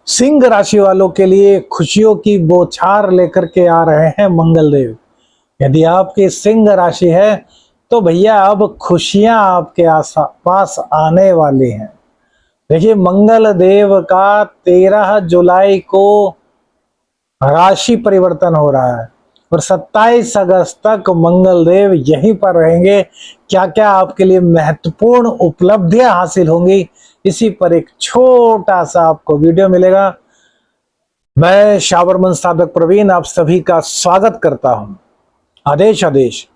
सिंह राशि वालों के लिए खुशियों की बौछार लेकर के आ रहे हैं मंगल देव। यदि आपकी सिंह राशि है तो भैया अब खुशियां आपके पास आने वाली हैं। देखिए, मंगल देव का 13 जुलाई को राशि परिवर्तन हो रहा है और 27 अगस्त तक मंगल देव यहीं पर रहेंगे। क्या क्या आपके लिए महत्वपूर्ण उपलब्धियां हासिल होंगी, इसी पर एक छोटा सा आपको वीडियो मिलेगा। मैं शाबरमन साधक प्रवीण आप सभी का स्वागत करता हूं। आदेश आदेश।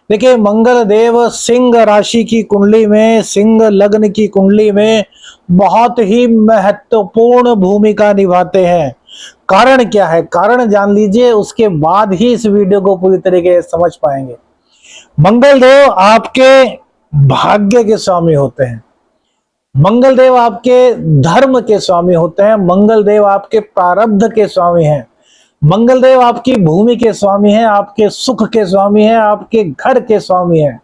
देखिए, मंगल देव सिंह राशि की कुंडली में, सिंह लग्न की कुंडली में बहुत ही महत्वपूर्ण भूमिका निभाते हैं। कारण क्या है, कारण जान लीजिए, उसके बाद ही इस वीडियो को पूरी तरीके से समझ पाएंगे। मंगल देव आपके भाग्य के स्वामी होते हैं, मंगल देव आपके धर्म के स्वामी होते हैं, मंगल देव आपके प्रारब्ध के स्वामी हैं, मंगल देव आपकी भूमि के स्वामी हैं, आपके सुख के स्वामी हैं, आपके घर के स्वामी हैं।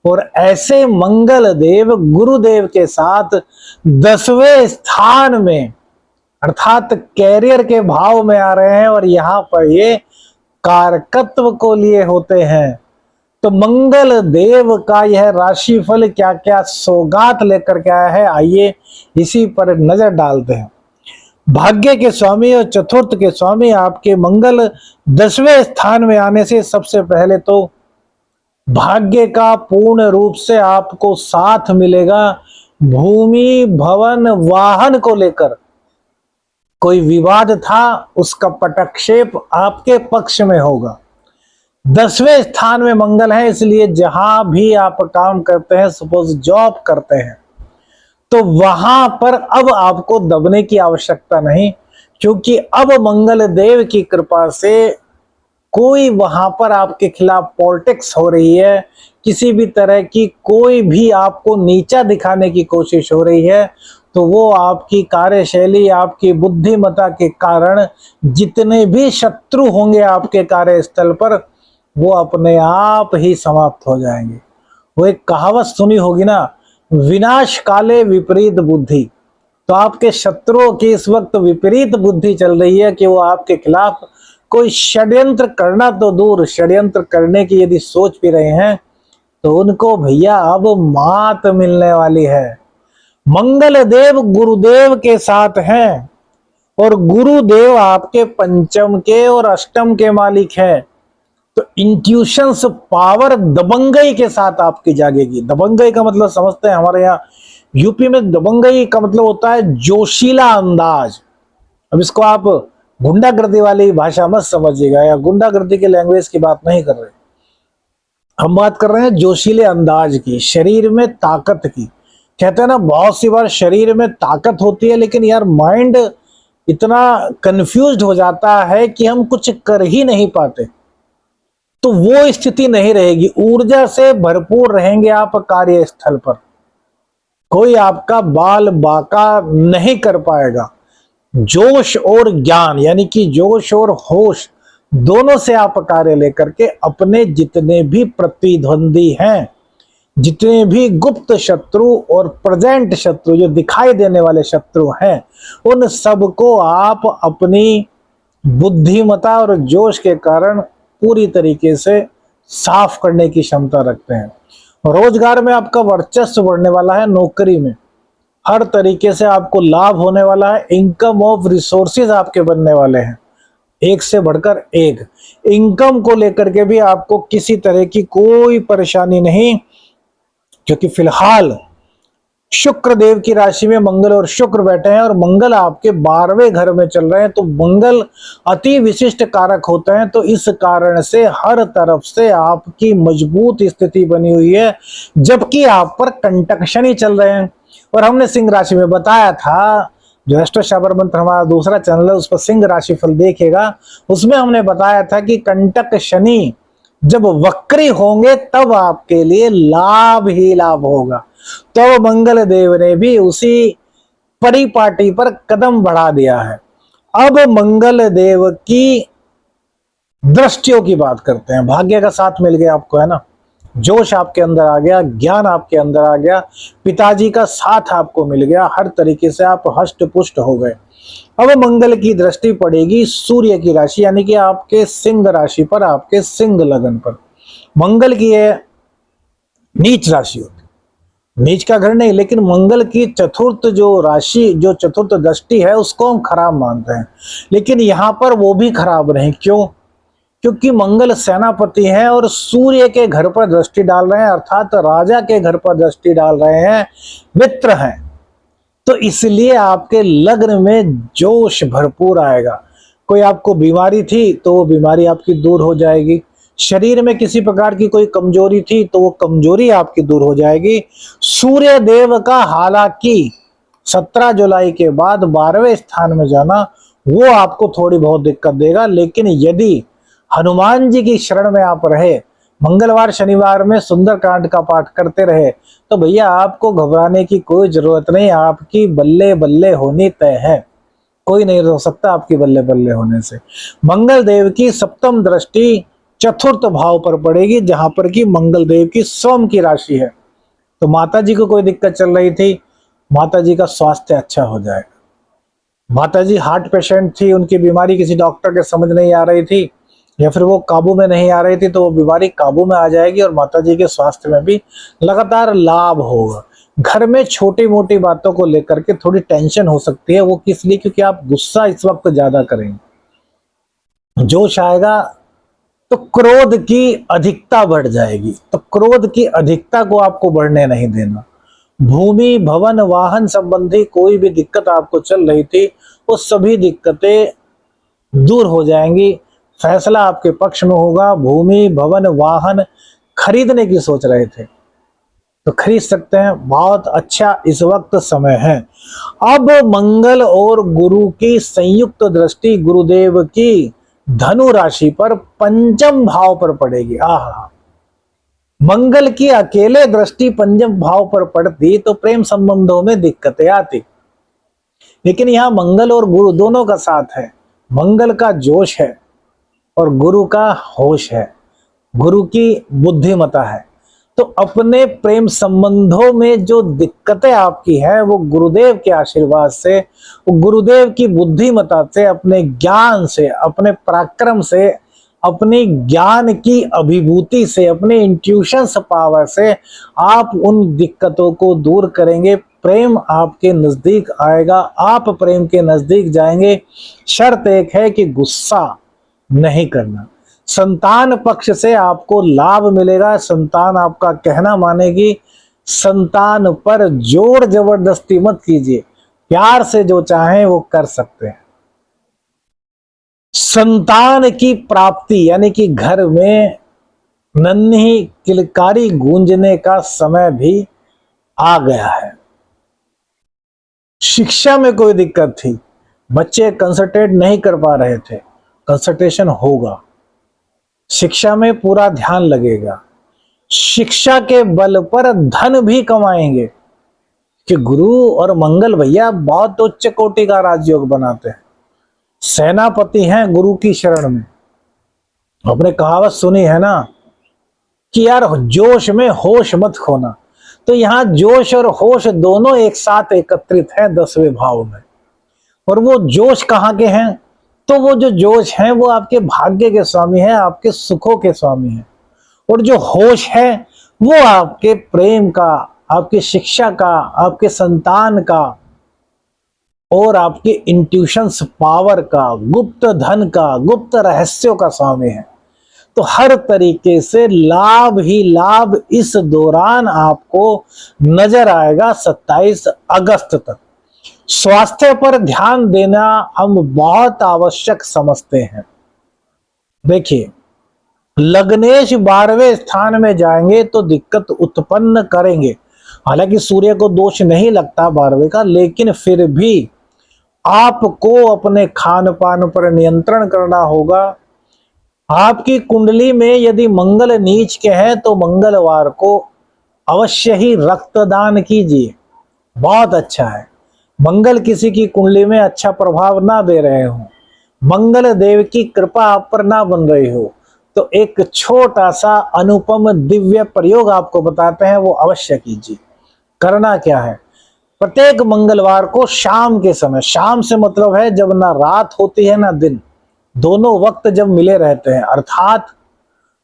और ऐसे मंगल देव गुरुदेव के साथ 10वें स्थान में अर्थात कैरियर के भाव में आ रहे हैं और यहां पर ये कारकत्व को लिए होते हैं। तो मंगल देव का यह राशिफल क्या क्या सौगात लेकर के आया है, आइए इसी पर नजर डालते हैं। भाग्य के स्वामी और चतुर्थ के स्वामी आपके मंगल 10वें स्थान में आने से सबसे पहले तो भाग्य का पूर्ण रूप से आपको साथ मिलेगा। भूमि भवन वाहन को लेकर कोई विवाद था, उसका पटक्षेप आपके पक्ष में होगा। 10वें स्थान में मंगल है, इसलिए जहां भी आप काम करते हैं, सपोज जॉब करते हैं, तो वहां पर अब आपको दबने की आवश्यकता नहीं, क्योंकि अब मंगल देव की कृपा से कोई वहां पर आपके खिलाफ पॉलिटिक्स हो रही है, किसी भी तरह की कोई भी आपको नीचा दिखाने की कोशिश हो रही है, तो वो आपकी कार्यशैली, आपकी बुद्धिमत्ता के कारण जितने भी शत्रु होंगे आपके कार्यस्थल पर, वो अपने आप ही समाप्त हो जाएंगे। वो एक कहावत सुनी होगी ना, विनाश काले विपरीत बुद्धि। तो आपके शत्रुओं की इस वक्त विपरीत बुद्धि चल रही है कि वो आपके खिलाफ कोई षड्यंत्र करना तो दूर, षड्यंत्र करने की यदि सोच भी रहे हैं तो उनको भैया अब मात मिलने वाली है। मंगल देव गुरुदेव के साथ हैं और गुरुदेव आपके पंचम के और अष्टम के मालिक हैं। तो इंट्यूशंस पावर दबंगई के साथ आपकी जागेगी। दबंगई का मतलब समझते हैं, हमारे यहाँ यूपी में दबंगई का मतलब होता है जोशीला अंदाज। अब इसको आप गुंडागर्दी वाली भाषा मत समझिएगा, या गुंडागर्दी के लैंग्वेज की बात नहीं कर रहे, हम बात कर रहे हैं जोशीले अंदाज की, शरीर में ताकत की। कहते हैं ना, बहुत सी बार शरीर में ताकत होती है लेकिन यार माइंड इतना कंफ्यूज्ड हो जाता है कि हम कुछ कर ही नहीं पाते। तो वो स्थिति नहीं रहेगी, ऊर्जा से भरपूर रहेंगे आप कार्यस्थल पर, कोई आपका बाल बाका नहीं कर पाएगा। जोश और ज्ञान यानी कि जोश और होश दोनों से आप कार्य लेकर के अपने जितने भी प्रतिद्वंदी हैं, जितने भी गुप्त शत्रु और प्रेजेंट शत्रु, जो दिखाई देने वाले शत्रु हैं, उन सबको आप अपनी बुद्धिमत्ता और जोश के कारण पूरी तरीके से साफ करने की क्षमता रखते हैं। रोजगार में आपका वर्चस्व बढ़ने वाला है, नौकरी में हर तरीके से आपको लाभ होने वाला है, इनकम ऑफ रिसोर्सेज आपके बनने वाले हैं, एक से बढ़कर एक। इनकम को लेकर के भी आपको किसी तरह की कोई परेशानी नहीं, क्योंकि फिलहाल शुक्र देव की राशि में मंगल और शुक्र बैठे हैं और मंगल आपके 12वें घर में चल रहे हैं। तो मंगल अति विशिष्ट कारक होते हैं, तो इस कारण से हर तरफ से आपकी मजबूत स्थिति बनी हुई है, जबकि आप पर कंटक शनि चल रहे हैं। और हमने सिंह राशि में बताया था, जो एस्ट्रो शाबर मंत्र हमारा दूसरा चैनल है, उस पर सिंह राशि फल देखिएगा, उसमें हमने बताया था कि कंटक शनि जब वक्री होंगे तब आपके लिए लाभ ही लाभ होगा। तो मंगल देव ने भी उसी परिपाटी पर कदम बढ़ा दिया है। अब मंगल देव की दृष्टियों की बात करते हैं। भाग्य का साथ मिल गया आपको, है ना, जोश आपके अंदर आ गया, ज्ञान आपके अंदर आ गया, पिताजी का साथ आपको मिल गया, हर तरीके से आप हष्ट पुष्ट हो गए। अब मंगल की दृष्टि पड़ेगी सूर्य की राशि यानी कि आपके सिंह राशि पर, आपके सिंह लगन पर। मंगल की है नीच राशि होती, नीच का घर नहीं, लेकिन मंगल की चतुर्थ जो राशि, जो चतुर्थ दृष्टि है उसको हम खराब मानते हैं, लेकिन यहां पर वो भी खराब नहीं। क्यों? क्योंकि मंगल सेनापति हैं और सूर्य के घर पर दृष्टि डाल रहे हैं, अर्थात राजा के घर पर दृष्टि डाल रहे हैं, मित्र हैं। तो इसलिए आपके लग्न में जोश भरपूर आएगा। कोई आपको बीमारी थी तो वो बीमारी आपकी दूर हो जाएगी, शरीर में किसी प्रकार की कोई कमजोरी थी तो वो कमजोरी आपकी दूर हो जाएगी। सूर्य देव का हालांकि 17 जुलाई के बाद 12वें स्थान में जाना वो आपको थोड़ी बहुत दिक्कत देगा, लेकिन यदि हनुमान जी की शरण में आप रहे, मंगलवार शनिवार में सुंदरकांड का पाठ करते रहे, तो भैया आपको घबराने की कोई जरूरत नहीं, आपकी बल्ले बल्ले होनी तय है। कोई नहीं रोक सकता आपकी बल्ले बल्ले होने से। मंगल देव की सप्तम दृष्टि चतुर्थ भाव पर पड़ेगी, जहां पर कि मंगल देव की सोम की राशि है। तो माता जी को कोई दिक्कत चल रही थी, माता जी का स्वास्थ्य अच्छा हो जाएगा। माता जी हार्ट पेशेंट थी, उनकी बीमारी किसी डॉक्टर के समझ नहीं आ रही थी या फिर वो काबू में नहीं आ रही थी, तो वो बीमारी काबू में आ जाएगी और माता जी के स्वास्थ्य में भी लगातार लाभ होगा। घर में छोटी मोटी बातों को लेकर के थोड़ी टेंशन हो सकती है, वो किस लिए? क्योंकि आप गुस्सा इस वक्त ज्यादा करेंगे, जोश आएगा तो क्रोध की अधिकता बढ़ जाएगी, तो क्रोध की अधिकता को आपको बढ़ने नहीं देना। भूमि भवन वाहन संबंधी कोई भी दिक्कत आपको चल रही थी वो सभी दिक्कतें दूर हो जाएंगी, फैसला आपके पक्ष में होगा। भूमि भवन वाहन खरीदने की सोच रहे थे तो खरीद सकते हैं, बहुत अच्छा इस वक्त समय है। अब मंगल और गुरु की संयुक्त दृष्टि गुरुदेव की धनु राशि पर पंचम भाव पर पड़ेगी। आहा, मंगल की अकेले दृष्टि पंचम भाव पर पड़ती तो प्रेम संबंधों में दिक्कतें आती, लेकिन यहां मंगल और गुरु दोनों का साथ है। मंगल का जोश है और गुरु का होश है, गुरु की बुद्धिमता है। तो अपने प्रेम संबंधों में जो दिक्कतें आपकी हैं वो गुरुदेव के आशीर्वाद से, वो गुरुदेव की बुद्धिमता से, अपने ज्ञान से, अपने पराक्रम से, अपनी ज्ञान की अभिभूति से, अपने इंट्यूशंस पावर से आप उन दिक्कतों को दूर करेंगे। प्रेम आपके नजदीक आएगा, आप प्रेम के नजदीक जाएंगे। शर्त एक है कि गुस्सा नहीं करना। संतान पक्ष से आपको लाभ मिलेगा, संतान आपका कहना मानेगी। संतान पर जोर जबरदस्ती मत कीजिए, प्यार से जो चाहें वो कर सकते हैं। संतान की प्राप्ति यानी कि घर में नन्ही किलकारी गूंजने का समय भी आ गया है। शिक्षा में कोई दिक्कत थी, बच्चे कंसंट्रेट नहीं कर पा रहे थे, कंसंट्रेशन होगा। शिक्षा में पूरा ध्यान लगेगा, शिक्षा के बल पर धन भी कमाएंगे कि गुरु और मंगल भैया बहुत उच्च कोटि का राजयोग बनाते हैं, सेनापति हैं गुरु की शरण में। आपने कहावत सुनी है ना कि यार जोश में होश मत खोना, तो यहां जोश और होश दोनों एक साथ एकत्रित हैं 10वें भाव में। और वो जोश कहाँ के हैं? तो वो जो जोश हैं वो आपके भाग्य के स्वामी हैं, आपके सुखों के स्वामी हैं। और जो होश है वो आपके प्रेम का, आपकी शिक्षा का, आपके संतान का और आपके इंट्यूशंस पावर का, गुप्त धन का, गुप्त रहस्यों का स्वामी है। तो हर तरीके से लाभ ही लाभ इस दौरान आपको नजर आएगा 27 अगस्त तक। स्वास्थ्य पर ध्यान देना हम बहुत आवश्यक समझते हैं। देखिए, लग्नेश 12वें स्थान में जाएंगे तो दिक्कत उत्पन्न करेंगे। हालांकि सूर्य को दोष नहीं लगता 12वें का, लेकिन फिर भी आपको अपने खान पान पर नियंत्रण करना होगा। आपकी कुंडली में यदि मंगल नीच के हैं तो मंगलवार को अवश्य ही रक्तदान कीजिए, बहुत अच्छा है। मंगल किसी की कुंडली में अच्छा प्रभाव ना दे रहे हो, मंगल देव की कृपा आप पर ना बन रही हो, तो एक छोटा सा अनुपम दिव्य प्रयोग आपको बताते हैं, वो अवश्य कीजिए। करना क्या है? प्रत्येक मंगलवार को शाम के समय, शाम से मतलब है जब ना रात होती है ना दिन, दोनों वक्त जब मिले रहते हैं, अर्थात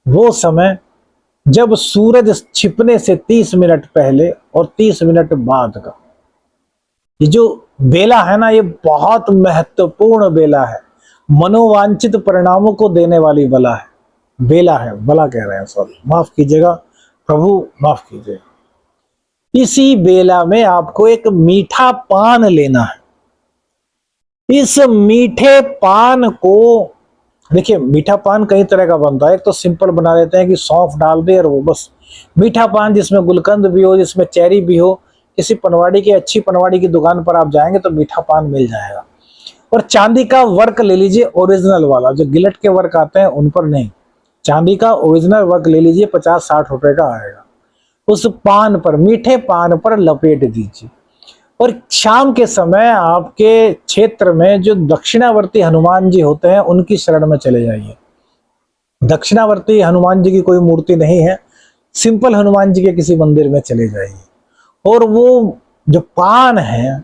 वो समय जब सूरज छिपने से 30 मिनट पहले और 30 मिनट बाद का, ये जो बेला है ना, ये बहुत महत्वपूर्ण बेला है, मनोवांछित परिणामों को देने वाली बला है, बेला है, बला कह रहे हैं, सॉरी, माफ कीजिएगा प्रभु, माफ कीजिएगा। इसी बेला में आपको एक मीठा पान लेना है। इस मीठे पान को, देखिए मीठा पान कई तरह का बनता है, एक तो सिंपल बना देते हैं कि सौंफ डाल दे और वो बस मीठा पान, जिसमें गुलकंद भी हो, जिसमें चेरी भी हो, किसी पनवाड़ी की, अच्छी पनवाड़ी की दुकान पर आप जाएंगे तो मीठा पान मिल जाएगा। और चांदी का वर्क ले लीजिए, ओरिजिनल वाला, जो गिलट के वर्क आते हैं उन पर नहीं, चांदी का ओरिजिनल वर्क ले लीजिए, 50-60 रुपए का आएगा। उस पान पर, मीठे पान पर लपेट दीजिए और शाम के समय आपके क्षेत्र में जो दक्षिणावर्ती हनुमान जी होते हैं उनकी शरण में चले जाइए। दक्षिणावर्ती हनुमान जी की कोई मूर्ति नहीं है, सिंपल हनुमान जी के किसी मंदिर में चले जाइए और वो जो पान है,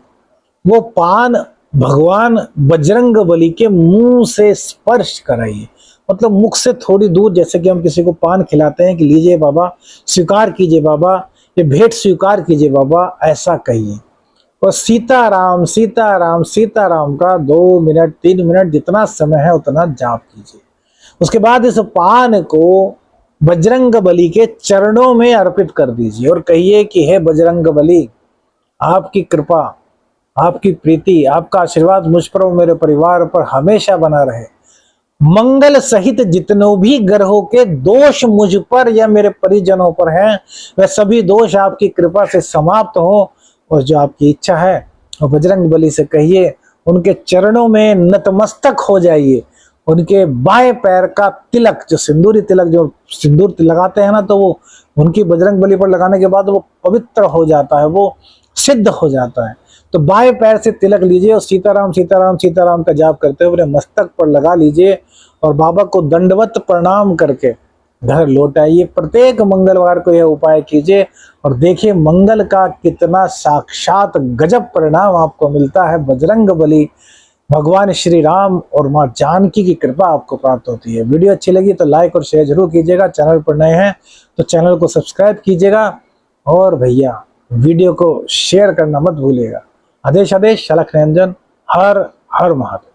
वो पान भगवान बजरंग बली के मुंह से स्पर्श कराइए, मतलब मुख से थोड़ी दूर, जैसे कि हम किसी को पान खिलाते हैं कि लीजिए बाबा, स्वीकार कीजिए बाबा, ये भेंट स्वीकार कीजिए बाबा, ऐसा कहिए। और सीताराम सीताराम सीताराम का 2 मिनट 3 मिनट जितना समय है उतना जाप कीजिए। उसके बाद इस पान को बजरंग बली के चरणों में अर्पित कर दीजिए और कहिए कि हे बजरंग बली, आपकी कृपा, आपकी प्रीति, आपका आशीर्वाद मुझ पर और मेरे परिवार पर हमेशा बना रहे। मंगल सहित जितनों भी ग्रहों के दोष मुझ पर या मेरे परिजनों पर हैं, वह सभी दोष आपकी कृपा से समाप्त हो और जो आपकी इच्छा है और बजरंग बली से कहिए, उनके चरणों में नतमस्तक हो जाइए। उनके बाएं पैर का तिलक, जो सिंदूरी तिलक, जो सिंदूर लगाते हैं ना, तो वो उनकी बजरंग बली पर लगाने के बाद वो पवित्र हो जाता है, वो सिद्ध हो जाता है। तो बाएं पैर से तिलक लीजिए और सीताराम सीताराम सीताराम का जाप करते हुए मस्तक पर लगा लीजिए और बाबा को दंडवत प्रणाम करके घर लौट आइए। प्रत्येक मंगलवार को यह उपाय कीजिए और देखिए मंगल का कितना साक्षात गजब परिणाम आपको मिलता है। बजरंग बली, भगवान श्री राम और माँ जानकी की कृपा आपको प्राप्त होती है। वीडियो अच्छी लगी तो लाइक और शेयर जरूर कीजिएगा। चैनल पर नए हैं तो चैनल को सब्सक्राइब कीजिएगा और भैया वीडियो को शेयर करना मत भूलिएगा। आदेश आदेश, शलख निरंजन, हर हर महादेव।